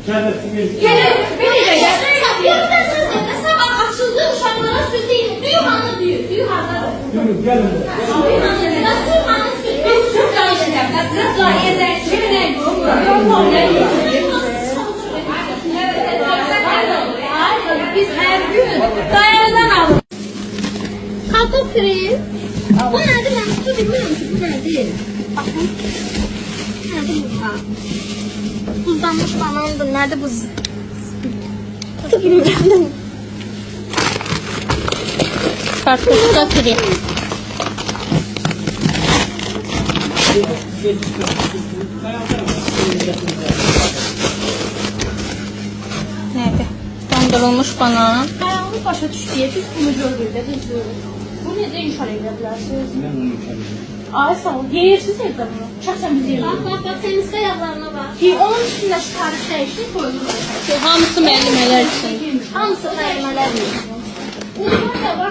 Gelir, beni de gel. Yapıda söz edin, sabah açıldı uşaqlara süt deyin. Düyü hanı düyü, düyü hardadır. Düyü, gəlin. Düyü hanı düyü, düyü hanı süt. Biz çok danışacağım. Kızlar, yezer, şöyle biz her gün dayanıdan alırız. Kartof kırayım. Bu nerede? Ben su bilmiyorum ki bu nerede? Bakın. Nerede burada? Buzlanmış banandır. Nerede buz? Su bilmiyorum. Kartofu da kırayım. Nerede? Dondurulmuş banan. Ayağımı başa düştüye biz bunu gördük de biz görürüz. Bu necə inşal edə bilərsiniz? Mən onu inşallah. Ay sağ ol. Yeyirsiniz evdə bunu. Şəxsən biz yeyirik. Bak temiz ayaklarına bak. Ki onun üstündə şu tarix dəyişdi, koyulur. Hamısı müəllimələr üçün. Hamısı qaymalar yeyirik.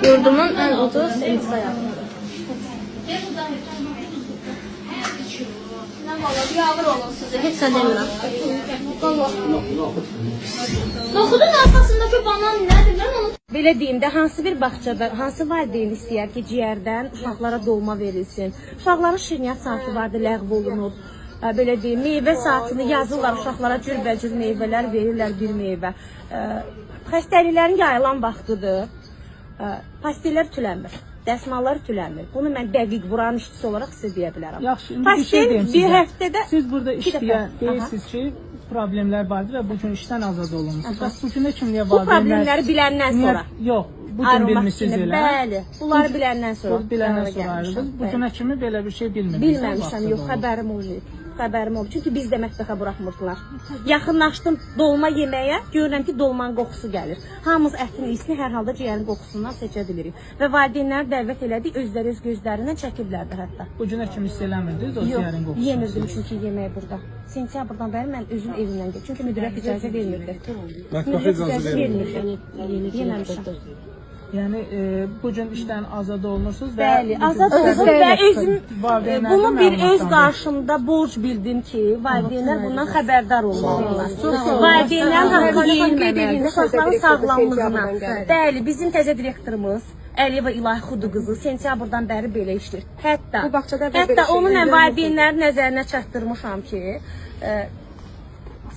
Yurdumun en ucuz temiz ayakları. Nə valla, bir ağır olun sizə. Hiç ödemirəm. Noxudun arxasındakı banan nədir? Mən onu Belə deyim də, hansı bir bağçada, hansı valideyn istəyər ki, ciyərdən uşaqlara dolma verilsin. Uşaqların şirniyyat saatı vardı, ləğv olunub. Belə deyim, meyvə saatını yazırlar, uşaqlara cürbəcür meyvələr verirlər, bir meyvə. Xəstəliklərin yayılan vaxtıdır. Pastillər tülənmir, dəsmallar tülənmir. Bunu mən dəqiq buranın işçisi olaraq sizə deyə bilərəm. Yaxşı, indi bir şey deyim bir sizə. həftədə... Siz burada işləyən deyirsiniz ki, problemlər vardır və bugün işdən azad olunmuşsunuz. Bəs bu günə kimliyə Bu problemləri biləndən sonra. Yox, bugün bilmişsiniz elə. Bəli, bunları biləndən sonra. Biləndən sonra ayrıldınız. Bu günə kimi belə bir şey bilmirdiniz. Bilməmişəm, yox, xəbərim olmayıb. Xəbərim oldu. Çünki biz də mətbəxə buraxmırdılar. Yaxınlaşdım dolma yeməyə, görürəm ki, dolmanın qoxusu gəlir. Hamımız ətin iyisini hər halda ciyərin qoxusundan seçə bilirik. Və valideynləri dəvət elədik, özləri öz gözlərindən çəkiblərdi hətta. Bu günə kimi hiss eləmirdiniz o ciyərin qoxusunu? Yox, yemirdim çünki yeməyi burada. Sentyabrdan bəri mən özüm evimdən gedim. Çünki müdürət icazə vermirdi. Mətbəxə icazə vermirdi. Yeməmişəm. Yəni bu gün işdən azad olunursunuz və Bəli, azad oldum və özüm bunu bir öz qarşımda borc bildim ki, valideynlər bundan xəbərdar olmalıdırlar. Valideynlərin haqqı yeyilməməlidir, uşaqların sağlamlığına. Bəli, bizim təzə direktorumuz Əliyeva İlahi Xudu qızı sentyabrdan bəri belə işləyir. Hətta onu mən valideynlərin nəzərinə çatdırmışam ki,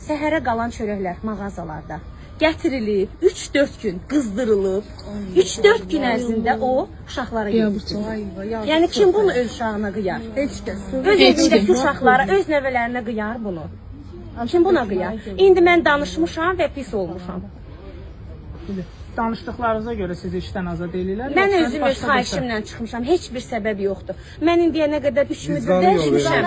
səhərə qalan çörəklər mağazalarda gətirilib, 3-4 gün qızdırılıb, 3-4 gün ərzində o uşaqlara yedirir. Yəni kim bunu öz uşağına qıyar? Heç kəs. Öz evindəki uşaqlara, öz nəvələrinə qıyar bunu. Kim buna qıyar? İndi mən danışmışam və pis olmuşam. Danışdıqlarınıza görə sizi işdən azad edirlər? Mən özüm öz xahişimlə çıxmışam, heç bir səbəb yoxdur. Mən indiyə nə qədər 3 müdür dəyişmişəm.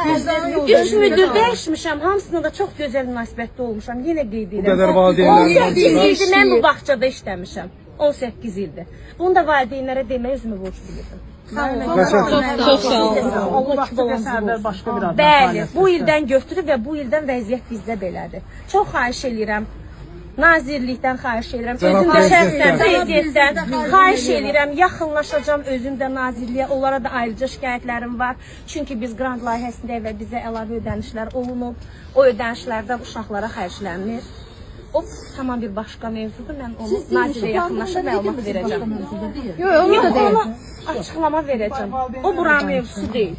3 müdür dəyişmişəm, hamısına da çox gözəl münasibətdə olmuşam. Yenə qeyd edirəm. 18 ildir mən bu bağçada işləmişəm. 18 ildir. Bunu da valideynlərə demək özümü borc bilirdim. Çox sağ olun. Bu vaxtda qəsərlər başqa bir adam. Bəli, bu ildən götürüb və bu ildən vəziyyət bizdə belədir. Çox xahiş edirəm. Nazirlikdən xahiş edirəm, özüm də şəxsən prezidentdən xahiş edirəm, yaxınlaşacağam özüm də nazirliyə, onlara da ayrıca şikayətlərim var. Çünki biz qrant layihəsində və bizə əlavə ödənişlər olunub, o ödənişlərdən uşaqlara xərclənmir. O tamam bir başqa mövzudur, mən onu nazirliyə yaxınlaşıb məlumat verəcəm. Yox, onu açıqlama verəcəm. O buranın mövzusu deyil.